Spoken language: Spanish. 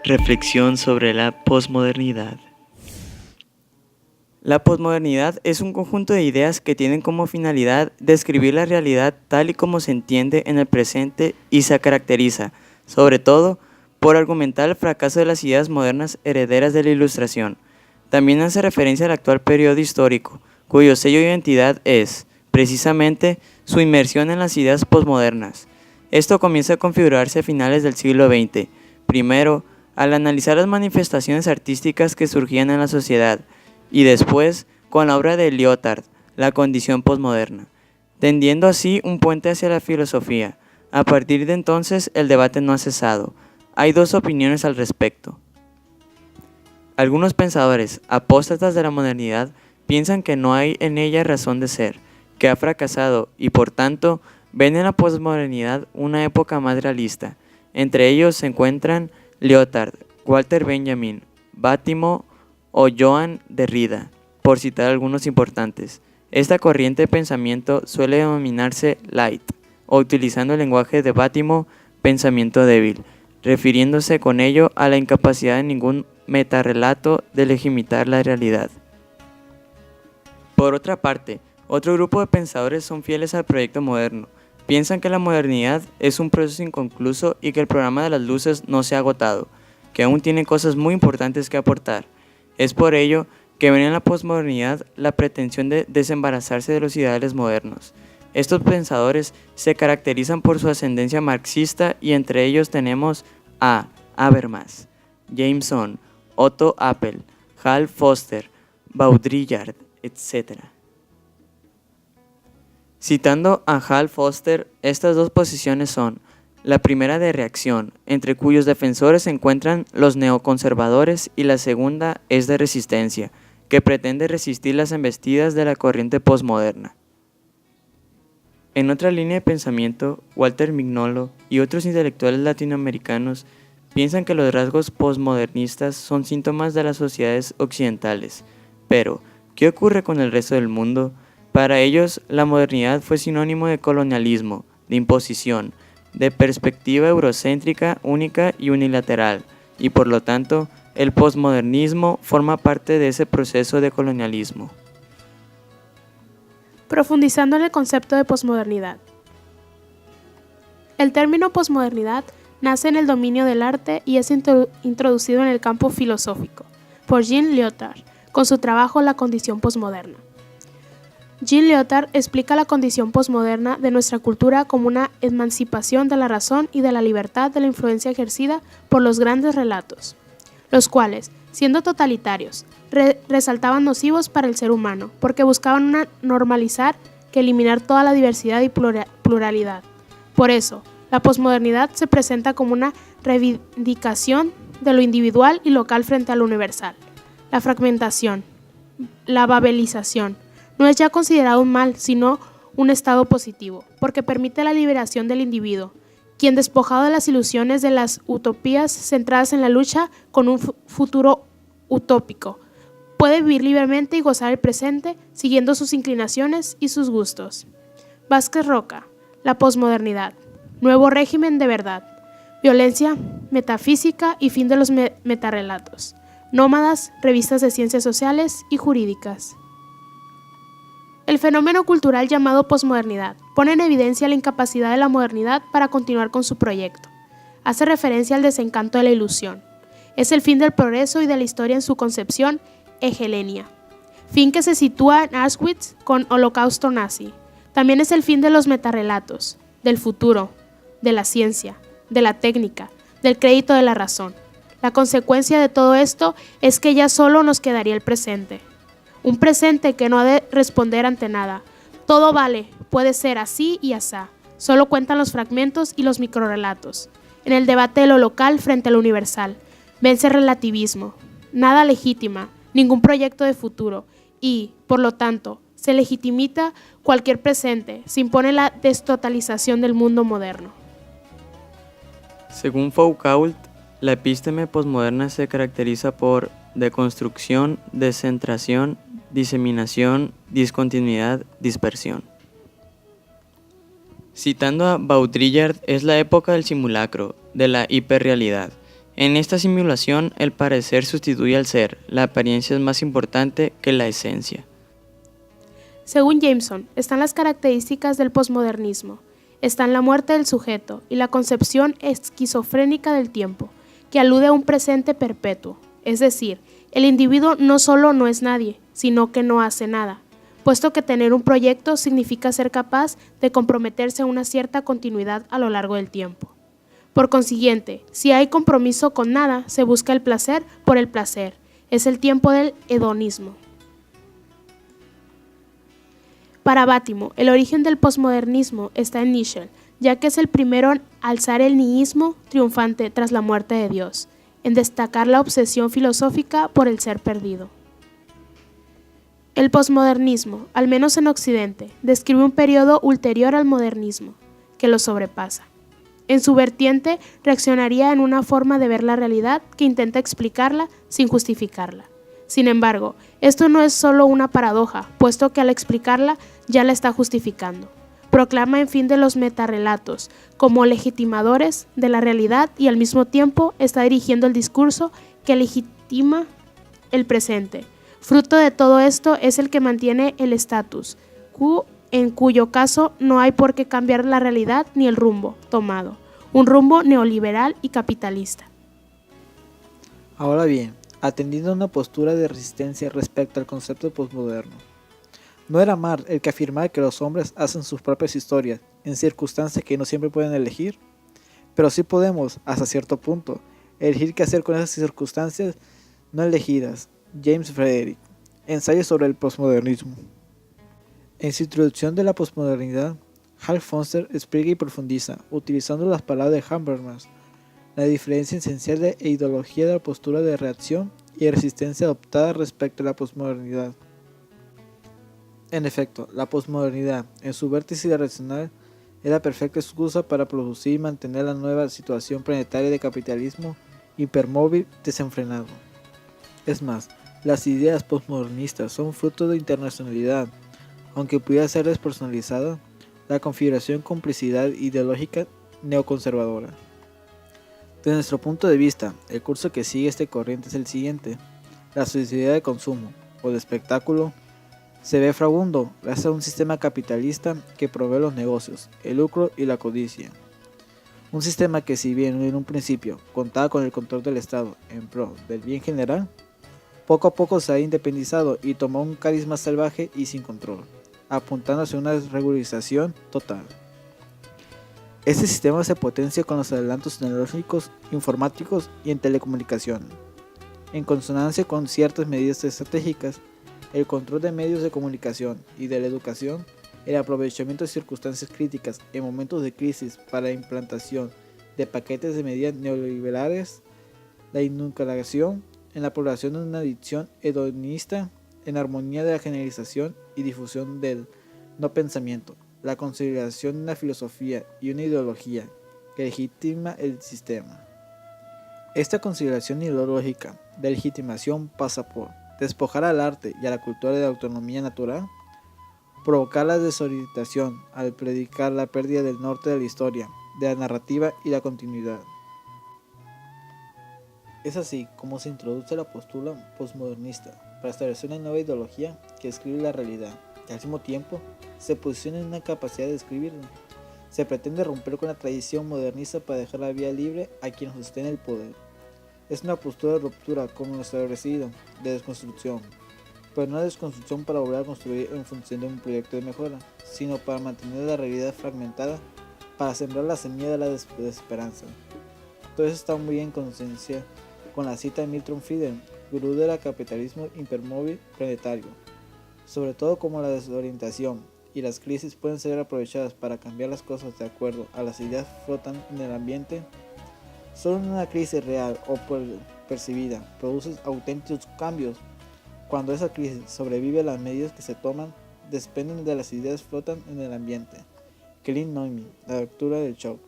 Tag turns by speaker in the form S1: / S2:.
S1: Reflexión sobre la posmodernidad. La posmodernidad es un conjunto de ideas que tienen como finalidad describir la realidad tal y como se entiende en el presente y se caracteriza, sobre todo, por argumentar el fracaso de las ideas modernas herederas de la Ilustración. También hace referencia al actual periodo histórico, cuyo sello de identidad es, precisamente, su inmersión en las ideas posmodernas. Esto comienza a configurarse a finales del siglo XX, primero, al analizar las manifestaciones artísticas que surgían en la sociedad, y después con la obra de Lyotard, La condición posmoderna, tendiendo así un puente hacia la filosofía. A partir de entonces el debate no ha cesado. Hay dos opiniones al respecto. Algunos pensadores, apóstatas de la modernidad, piensan que no hay en ella razón de ser, que ha fracasado y por tanto ven en la posmodernidad una época más realista. Entre ellos se encuentran Lyotard, Walter Benjamin, Bátimo o Joan Derrida, por citar algunos importantes. Esta corriente de pensamiento suele denominarse light, o utilizando el lenguaje de Bátimo, pensamiento débil, refiriéndose con ello a la incapacidad de ningún metarrelato de legitimar la realidad. Por otra parte, otro grupo de pensadores son fieles al proyecto moderno. Piensan que la modernidad es un proceso inconcluso y que el programa de las luces no se ha agotado, que aún tiene cosas muy importantes que aportar. Es por ello que ven en la posmodernidad la pretensión de desembarazarse de los ideales modernos. Estos pensadores se caracterizan por su ascendencia marxista y entre ellos tenemos a Habermas, Jameson, Otto Appel, Hal Foster, Baudrillard, etc. Citando a Hal Foster, estas dos posiciones son la primera de reacción, entre cuyos defensores se encuentran los neoconservadores, y la segunda es de resistencia, que pretende resistir las embestidas de la corriente posmoderna. En otra línea de pensamiento, Walter Mignolo y otros intelectuales latinoamericanos piensan que los rasgos posmodernistas son síntomas de las sociedades occidentales. Pero, ¿qué ocurre con el resto del mundo? Para ellos, la modernidad fue sinónimo de colonialismo, de imposición, de perspectiva eurocéntrica única y unilateral, y por lo tanto, el posmodernismo forma parte de ese proceso de colonialismo.
S2: Profundizando en el concepto de posmodernidad. El término posmodernidad nace en el dominio del arte y es introducido en el campo filosófico por Jean Lyotard con su trabajo La condición posmoderna. Jean Lyotard explica la condición posmoderna de nuestra cultura como una emancipación de la razón y de la libertad de la influencia ejercida por los grandes relatos, los cuales, siendo totalitarios, resaltaban nocivos para el ser humano, porque buscaban normalizar que eliminar toda la diversidad y pluralidad. Por eso, la posmodernidad se presenta como una reivindicación de lo individual y local frente a lo universal. La fragmentación, la babelización, no es ya considerado un mal, sino un estado positivo, porque permite la liberación del individuo, quien despojado de las ilusiones de las utopías centradas en la lucha con un futuro utópico, puede vivir libremente y gozar el presente siguiendo sus inclinaciones y sus gustos. Vázquez Roca, La posmodernidad, nuevo régimen de verdad, violencia, metafísica y fin de los metarrelatos, Nómadas, revistas de ciencias sociales y jurídicas. El fenómeno cultural llamado posmodernidad pone en evidencia la incapacidad de la modernidad para continuar con su proyecto. Hace referencia al desencanto de la ilusión. Es el fin del progreso y de la historia en su concepción hegelenia, fin que se sitúa en Auschwitz con Holocausto nazi. También es el fin de los metarrelatos, del futuro, de la ciencia, de la técnica, del crédito de la razón. La consecuencia de todo esto es que ya solo nos quedaría el presente. Un presente que no ha de responder ante nada. Todo vale, puede ser así y asá. Solo cuentan los fragmentos y los microrrelatos. En el debate de lo local frente a lo universal, vence el relativismo. Nada legítima, ningún proyecto de futuro y, por lo tanto, se legitimita cualquier presente, se impone la destotalización del mundo moderno.
S1: Según Foucault, la episteme posmoderna se caracteriza por deconstrucción, descentración, diseminación, discontinuidad, dispersión. Citando a Baudrillard, es la época del simulacro, de la hiperrealidad. En esta simulación, el parecer sustituye al ser, la apariencia es más importante que la esencia.
S2: Según Jameson, están las características del posmodernismo. Están la muerte del sujeto y la concepción esquizofrénica del tiempo, que alude a un presente perpetuo. Es decir, el individuo no solo no es nadie, sino que no hace nada, puesto que tener un proyecto significa ser capaz de comprometerse a una cierta continuidad a lo largo del tiempo. Por consiguiente, si hay compromiso con nada, se busca el placer por el placer. Es el tiempo del hedonismo. Para Bátimo, el origen del posmodernismo está en Nietzsche, ya que es el primero en alzar el nihilismo triunfante tras la muerte de Dios, en destacar la obsesión filosófica por el ser perdido. El posmodernismo, al menos en Occidente, describe un periodo ulterior al modernismo, que lo sobrepasa. En su vertiente, reaccionaría en una forma de ver la realidad que intenta explicarla sin justificarla. Sin embargo, esto no es solo una paradoja, puesto que al explicarla ya la está justificando. Proclama en fin de los metarrelatos como legitimadores de la realidad y al mismo tiempo está dirigiendo el discurso que legitima el presente. Fruto de todo esto es el que mantiene el status quo, en cuyo caso no hay por qué cambiar la realidad ni el rumbo tomado, un rumbo neoliberal y capitalista.
S3: Ahora bien, atendiendo a una postura de resistencia respecto al concepto posmoderno, no era Marx el que afirmaba que los hombres hacen sus propias historias en circunstancias que no siempre pueden elegir, pero sí podemos, hasta cierto punto, elegir qué hacer con esas circunstancias no elegidas. James Frederick, Ensayo sobre el posmodernismo. En su introducción de la posmodernidad, Hal Foster explica y profundiza, utilizando las palabras de Habermas, la diferencia esencial de ideología de la postura de reacción y resistencia adoptada respecto a la posmodernidad. En efecto, la posmodernidad, en su vértice irracional, es la perfecta excusa para producir y mantener la nueva situación planetaria de capitalismo hipermóvil desenfrenado. Es más, las ideas posmodernistas son fruto de internacionalidad, aunque pudiera ser despersonalizada, la configuración complicidad ideológica neoconservadora. Desde nuestro punto de vista, el curso que sigue este corriente es el siguiente. La sociedad de consumo, o de espectáculo, se ve fragundo gracias a un sistema capitalista que provee los negocios, el lucro y la codicia. Un sistema que, si bien en un principio contaba con el control del Estado en pro del bien general, poco a poco se ha independizado y tomó un carisma salvaje y sin control, apuntando hacia una regularización total. Este sistema se potencia con los adelantos tecnológicos, informáticos y en telecomunicación. En consonancia con ciertas medidas estratégicas, el control de medios de comunicación y de la educación, el aprovechamiento de circunstancias críticas en momentos de crisis para la implantación de paquetes de medidas neoliberales, la inculcación en la población de una adicción hedonista en armonía de la generalización y difusión del no pensamiento, la consolidación de una filosofía y una ideología que legitima el sistema. Esta consideración ideológica de legitimación pasa por despojar al arte y a la cultura de la autonomía natural, provocar la desorientación al predicar la pérdida del norte de la historia, de la narrativa y la continuidad. Es así como se introduce la postura posmodernista para establecer una nueva ideología que describe la realidad y al mismo tiempo se posiciona en una capacidad de describirla. Se pretende romper con la tradición modernista para dejar la vía libre a quienes sostienen el poder. Es una postura de ruptura, como lo establecido, de desconstrucción, pero no desconstrucción para volver a construir en función de un proyecto de mejora, sino para mantener la realidad fragmentada, para sembrar la semilla de la desesperanza. Todo eso está muy en consonancia con la cita de Milton Friedman, gurú del capitalismo hipermóvil planetario, sobre todo como la desorientación y las crisis pueden ser aprovechadas para cambiar las cosas de acuerdo a las ideas que flotan en el ambiente. Solo una crisis real o percibida produce auténticos cambios. Cuando esa crisis sobrevive, las medidas que se toman dependen de las ideas que flotan en el ambiente. Clint Neumann, La lectura del shock.